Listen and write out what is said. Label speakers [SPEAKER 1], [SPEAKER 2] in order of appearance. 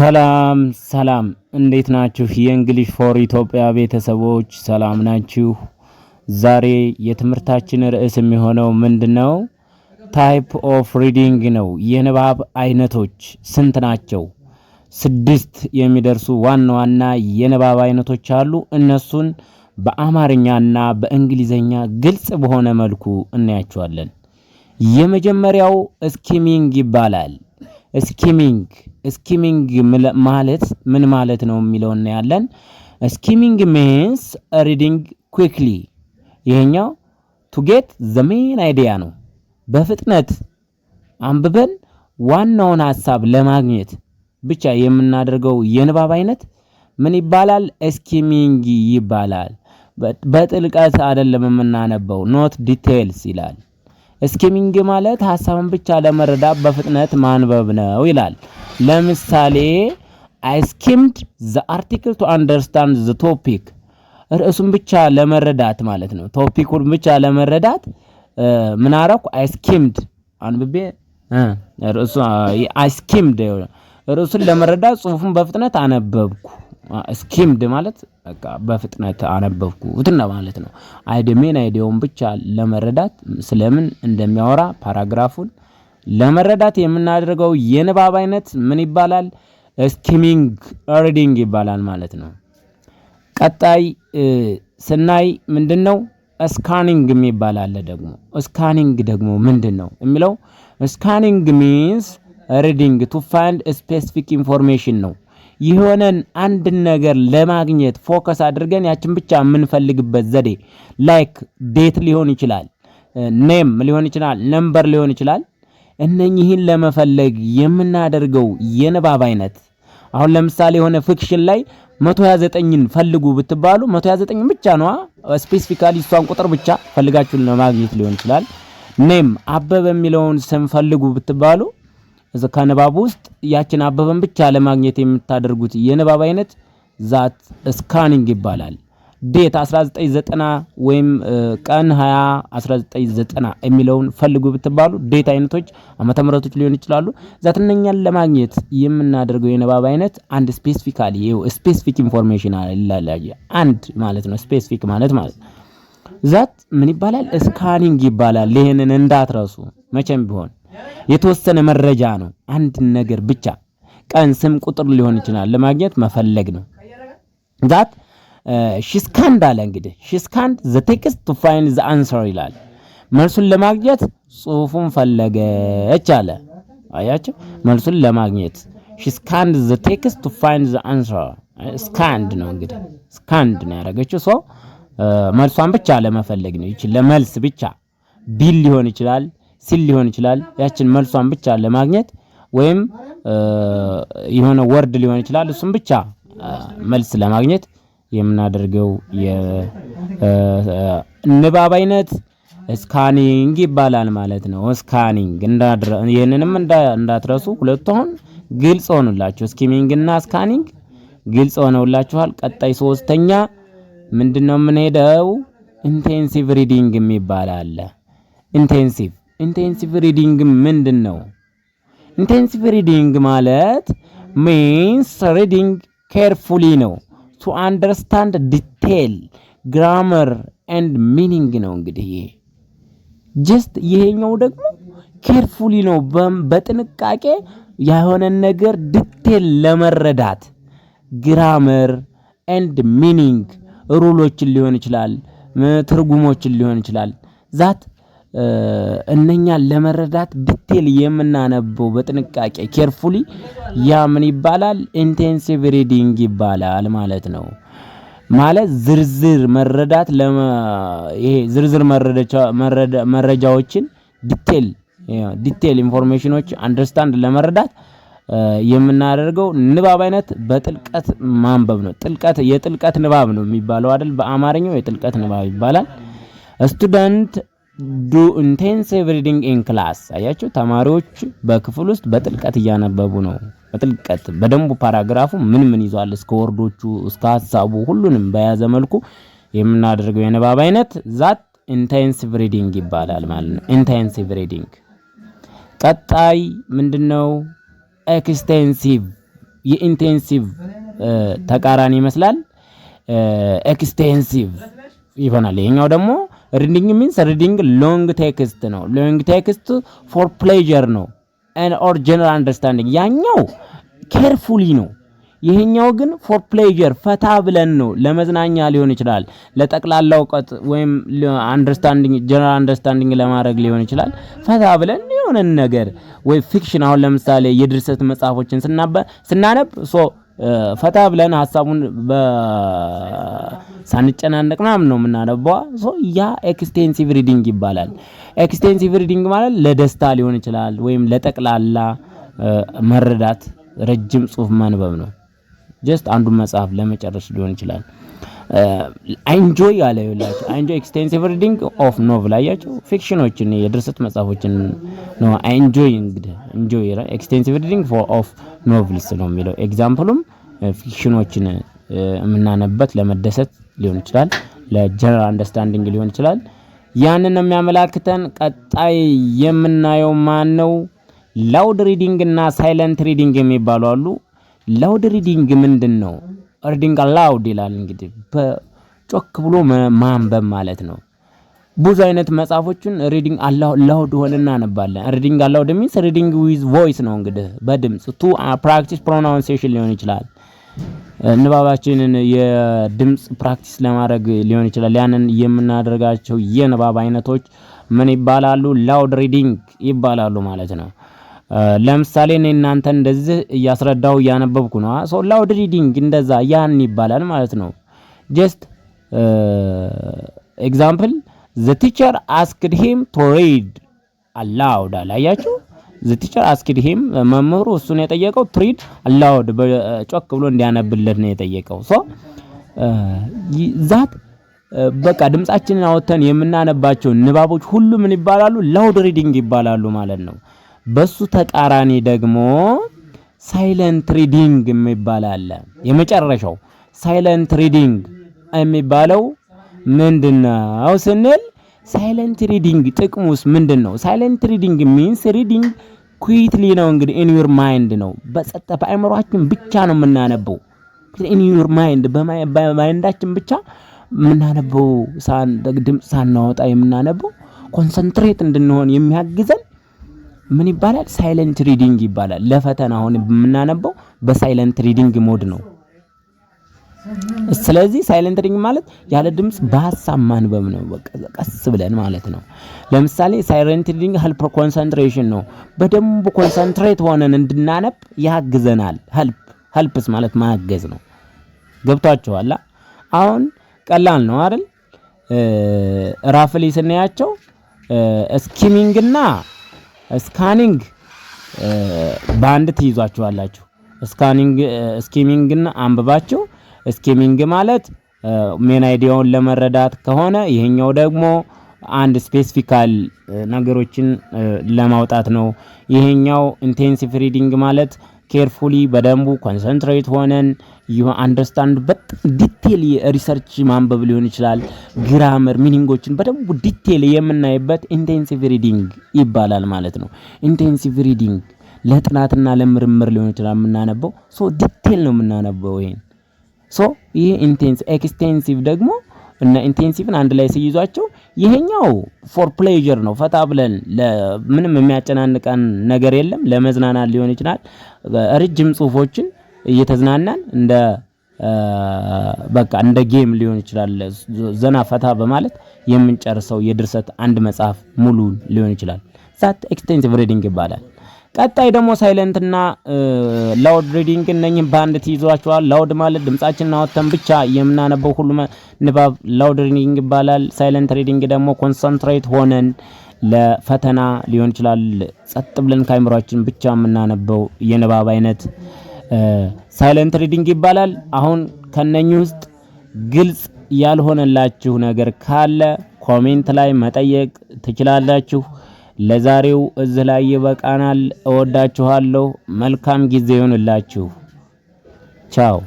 [SPEAKER 1] ሰላም ሰላም እንዴት ናችሁ? የእንግሊሽ ፎር ኢትዮጵያ ቤተሰቦች ሰላም ናችሁ? ዛሬ የትምህርታችን ርዕስ የሚሆነው ምንድነው? ታይፕ ኦፍ ሪዲንግ ነው። የንባብ አይነቶች ስንት ናቸው? 6 የሚደርሱ ዋና ዋና የንባብ አይነቶች አሉ። እነሱን በአማርኛና በእንግሊዘኛ ግልጽ በሆነ መልኩ እናያቸዋለን። የመጀመሪያው ስኪሚንግ ይባላል። ስኪሚንግ ማለት ምን ማለት ነው የሚለው እናያለን። ስኪሚንግ means reading quickly። ይሄኛው to get the main idea ነው። በፍጥነት አንብበን ዋናውን ሐሳብ ለማግኘት ብቻ የምናደርገው የንባብ አይነት ምን ይባላል? ስኪሚንግ ይባላል። በጥልቀት አይደለም የምናነበው፣ ኖት ዲቴይልስ ይላል። ስኪሚንግ ማለት ሐሳብን ብቻ ለመረዳት በፍጥነት ማንበብ ነው ይላል። ለምሳሌ I skimmed the article to understand the topic። ርዕሱን ብቻ ለመረዳት ማለት ነው። ቶፒኩን ብቻ ለመረዳት ምን አረኩ? I skimmed አንብቤ I skimmed ርዕሱን ለመረዳት ጽሑፉን በፍጥነት አነበብኩ። ስኪምድ ማለት በቃ በፍጥነት አነበብኩት ማለት ነው። አይዲያውን ብቻ ለመረዳት ስለምን እንደሚያወራ ፓራግራፉን ለመረዳት የምናደርገው የንባብ አይነት ምን ይባላል? ስኪሚንግ ሪዲንግ ይባላል ማለት ነው። ቀጣይ ስናይ ምንድነው? ስካኒንግ የሚባል አለ ደግሞ። ስካኒንግ ደግሞ ምንድነው የሚለው? ስካኒንግ means reading to find a specific information ነው። የሆነን አንድ ነገር ለማግኘት ፎከስ አድርገን ያችን ብቻ የምንፈልግበት ዘዴ ላይክ ዴት ሊሆን ይችላል፣ ኔም ሊሆን ይችላል፣ ነምበር ሊሆን ይችላል። እነኚህን ለመፈለግ የምናደርገው የንባብ አይነት አሁን ለምሳሌ የሆነ ፊክሽን ላይ 129ን ፈልጉ ብትባሉ 129 ብቻ ነው ስፔሲፊካሊ እሷን ቁጥር ብቻ ፈልጋችሁ ለማግኘት ሊሆን ይችላል። ኔም አበበ የሚለውን ስም ፈልጉ ብትባሉ ከንባብ ውስጥ ያችን አበበን ብቻ ለማግኘት የምታደርጉት የንባብ አይነት ዛት ስካኒንግ ይባላል። ዴት 1990 ወይም ቀን 20 1990 የሚለውን ፈልጉ ብትባሉ ዴት አይነቶች ዓመተ ምህረቶች ሊሆን ይችላሉ። ዛት እነኛን ለማግኘት የምናደርገው የንባብ አይነት አንድ ስፔሲፊካሊ ስፔሲፊክ ኢንፎርሜሽን አለ አንድ ማለት ነው። ስፔሲፊክ ማለት ዛት ምን ይባላል? ስካኒንግ ይባላል። ይሄንን እንዳትረሱ መቼም ቢሆን የተወሰነ መረጃ ነው። አንድ ነገር ብቻ ቀን፣ ስም፣ ቁጥር ሊሆን ይችላል ለማግኘት መፈለግ ነው። ዛት she scanned አለ እንግዲህ she scanned the text to find the answer ይላል። መልሱን ለማግኘት ጽሑፉን ፈለገች አለ። አያችሁ፣ መልሱን ለማግኘት she scanned the text to find the answer። scanned ነው እንግዲህ scanned ነው ያደረገችው። ሶ መልሷን ብቻ ለመፈለግ ነው። ይቺ ለመልስ ብቻ ቢል ሊሆን ይችላል፣ ሲል ሊሆን ይችላል። ያችን መልሷን ብቻ ለማግኘት ወይም የሆነ ወርድ ሊሆን ይችላል። እሱም ብቻ መልስ ለማግኘት የምናደርገው የንባብ አይነት ስካኒንግ ይባላል ማለት ነው። ስካኒንግ ይሄንንም እንዳትረሱ። ሁለቱ አሁን ግልጽ ሆኑላችሁ። ስኪሚንግ እና ስካኒንግ ግልጽ ሆነውላችኋል። ቀጣይ ሶስተኛ ምንድነው የምንሄደው? ኢንቴንሲቭ ሪዲንግ የሚባል አለ። ኢንቴንሲቭ ሪዲንግ ምንድነው? ኢንቴንሲቭ ሪዲንግ ማለት means reading carefully ነው to understand detail, grammar and meaning ነው። እንግዲህ ይሄ just ይሄኛው ደግሞ carefully ነው። በጥንቃቄ የሆነ ነገር ዲቴል ለመረዳት grammar and meaning ሩሎችን ሊሆን ይችላል፣ ትርጉሞችን ሊሆን ይችላል። ዛት እነኛን ለመረዳት ዲቴል የምናነበው በጥንቃቄ ኬርፉሊ ያ ምን ይባላል? ኢንቴንሲቭ ሪዲንግ ይባላል ማለት ነው። ማለት ዝርዝር መረዳት ይሄ ዝርዝር መረጃዎችን ዲቴል ኢንፎርሜሽኖች አንደርስታንድ ለመረዳት የምናደርገው ንባብ አይነት በጥልቀት ማንበብ ነው። የጥልቀት ንባብ ነው የሚባለው አይደል? በአማርኛው የጥልቀት ንባብ ይባላል። ስቱደንት ዱ ኢንቴንሲቭ ሪዲንግ ኢን ክላስ። አያችሁ፣ ተማሪዎች በክፍል ውስጥ በጥልቀት እያነበቡ ነው። በጥልቀት በደንቡ ፓራግራፉ ምን ይዟል እስከ ወርዶቹ እስከ ሐሳቡ ሁሉንም በያዘ መልኩ የምናደርገው የንባብ አይነት ዛት ኢንቴንሲቭ ሪዲንግ ይባላል ማለት ነው። ኢንቴንሲቭ ሪዲንግ። ቀጣይ ምንድነው? ኤክስቴንሲቭ የኢንቴንሲቭ ተቃራኒ ይመስላል ኤክስቴንሲቭ ይሆናል። ይሄኛው ደግሞ ሪዲንግ ሚንስ ሪዲንግ ሎንግ ቴክስት ነው። ሎንግ ቴክስት ፎር ፕሌዠር ነው and or general understanding። ያኛው ኬርፉሊ ነው። ይሄኛው ግን ፎር ፕሌዠር ፈታ ብለን ነው። ለመዝናኛ ሊሆን ይችላል፣ ለጠቅላላ እውቀት ወይም አንደርስታንዲንግ ጀነራል አንደርስታንዲንግ ለማድረግ ሊሆን ይችላል። ፈታ ብለን የሆነ ነገር ወይ ፊክሽን፣ አሁን ለምሳሌ የድርሰት መጽሐፎችን ስናነብ ፈታ ብለን ሐሳቡን ሳንጨናነቅ ምናምን ነው የምናነበው። ያ ኤክስቴንሲቭ ሪዲንግ ይባላል። ኤክስቴንሲቭ ሪዲንግ ማለት ለደስታ ሊሆን ይችላል ወይም ለጠቅላላ መረዳት ረጅም ጽሁፍ ማንበብ ነው። ጀስት አንዱን መጽሐፍ ለመጨረስ ሊሆን ይችላል። ኢንጆይ ያለ ይላችሁ ኢንጆይ ኤክስቴንሲቭ ሪዲንግ ኦፍ ኖቨል አያችሁ፣ ፊክሽኖችን የድርሰት መጽሐፎችን ነው ኢንጆይ። እንግዲህ ኢንጆይ ኤክስቴንሲቭ ሪዲንግ ኦፍ ኖቨልስ ነው የሚለው። ኤግዛምፕሉም ፊክሽኖችን የምናነበት ለመደሰት ሊሆን ይችላል፣ ለጀነራል አንደርስታንዲንግ ሊሆን ይችላል። ያንን ነው የሚያመላክተን። ቀጣይ የምናየው ማን ነው? ላውድ ሪዲንግ እና ሳይለንት ሪዲንግ የሚባሉ አሉ። ላውድ ሪዲንግ ምንድነው? ሪዲንግ አላውድ ይላል። እንግዲህ በጮክ ብሎ ማንበብ ማለት ነው። ብዙ አይነት መጽሐፎችን ሪዲንግ አላውድ ሆነን እናነባለን። ሪዲንግ አላውድ ሚንስ ሪዲንግ ዊዝ ቮይስ ነው። እንግዲህ በድምጽ ቱ ፕራክቲስ ፕሮናንሲዬሽን ሊሆን ይችላል። ንባባችንን የድምጽ ፕራክቲስ ለማድረግ ሊሆን ይችላል። ያንን የምናደርጋቸው የንባብ አይነቶች ምን ይባላሉ? ላውድ ሪዲንግ ይባላሉ ማለት ነው። ለምሳሌ እኔ እናንተ እንደዚህ እያስረዳው እያነበብኩ ነው። ላውድ ሪዲንግ እንደዛ ያን ይባላል ማለት ነው። ጀስት ኤግዛምፕል the teacher asked him to read aloud አላያችሁ። the teacher asked him መምህሩ እሱን የጠየቀው to read aloud በጮክ ብሎ እንዲያነብለት ነው የጠየቀው። ዛት በቃ ድምጻችንን አወጥተን የምናነባቸው ንባቦች ሁሉ ምን ይባላሉ? ላውድ ሪዲንግ ይባላሉ ማለት ነው። በሱ ተቃራኒ ደግሞ ሳይለንት ሪዲንግ የሚባል አለ። የመጨረሻው ሳይለንት ሪዲንግ የሚባለው ምንድነው ስንል ሳይለንት ሪዲንግ ጥቅሙስ ምንድነው? ሳይለንት ሪዲንግ ሚንስ ሪዲንግ ኩዊትሊ ነው። እንግዲህ ኢን ዩር ማይንድ ነው። በጸጥታ በአእምሮአችን ብቻ ነው የምናነበው። ኢን ዩር ማይንድ በማይንዳችን ብቻ የምናነበው፣ ድምጽ ሳናወጣ የምናነበው ኮንሰንትሬት እንድንሆን የሚያግዘን ምን ይባላል? ሳይለንት ሪዲንግ ይባላል። ለፈተና አሁን የምናነበው በሳይለንት ሪዲንግ ሞድ ነው። ስለዚህ ሳይለንት ሪዲንግ ማለት ያለ ድምጽ በሐሳብ ማንበብ ነው። በቃ ቀስ ብለን ማለት ነው። ለምሳሌ ሳይለንት ሪዲንግ ሄልፕ ኮንሰንትሬሽን ነው። በደንብ ኮንሰንትሬት ሆነን እንድናነብ ያግዘናል። ሄልፕስ ማለት ማገዝ ነው። ገብቷችኋል? አሁን ቀላል ነው አይደል? ራፍሊ ስናያቸው ስኪሚንግ እና ስካኒንግ በአንድ ትይዟቸዋላችሁ። ስኪሚንግና አንብባችሁ ስኪሚንግ ማለት ሜን አይዲያውን ለመረዳት ከሆነ ይሄኛው ደግሞ አንድ ስፔሲፊካል ነገሮችን ለማውጣት ነው። ይሄኛው ኢንቴንሲቭ ሪዲንግ ማለት ኬርፉሊ በደንቡ ኮንሰንትሬት ሆነን አንደርስታንድ በጣም ዲቴል ሪሰርች ማንበብ ሊሆን ይችላል። ግራመር ሚኒንጎችን በደንቡ ዲቴል የምናይበት ኢንቴንሲቭ ሪዲንግ ይባላል ማለት ነው። ኢንቴንሲቭ ሪዲንግ ለጥናትና ለምርምር ሊሆን ይችላል የምናነበው። ዲቴል ነው የምናነበው ይሄን። ይሄ ኢንቴንሲቭ። ኤክስቴንሲቭ ደግሞ እና ኢንቴንሲቭን አንድ ላይ ሲይዟቸው ይሄኛው ፎር ፕሌዠር ነው። ፈታ ብለን ምንም የሚያጨናንቀን ነገር የለም። ለመዝናናት ሊሆን ይችላል። ረጅም ጽሁፎችን እየተዝናናን እንደ ጌም ሊሆን ይችላል። ዘና ፈታ በማለት የምንጨርሰው የድርሰት አንድ መጽሐፍ ሙሉ ሊሆን ይችላል። ዛት ኤክስቴንሲቭ ሪዲንግ ይባላል። ቀጣይ ደግሞ ሳይለንት እና ላውድ ሪዲንግ እነኚህን በአንድ ትይዟቸዋል። ላውድ ማለት ድምጻችንን አወጥተን ብቻ የምናነበው ሁሉ ንባብ ላውድ ሪዲንግ ይባላል። ሳይለንት ሪዲንግ ደግሞ ኮንሰንትሬት ሆነን ለፈተና ሊሆን ይችላል ጸጥ ብለን ከአእምሮአችን ብቻ የምናነበው የንባብ አይነት ሳይለንት ሪዲንግ ይባላል። አሁን ከነኚህ ውስጥ ግልጽ ያልሆነላችሁ ነገር ካለ ኮሜንት ላይ መጠየቅ ትችላላችሁ። ለዛሬው እዚህ ላይ ይበቃናል። እወዳችኋለሁ። መልካም ጊዜ ይሁንላችሁ። ቻው።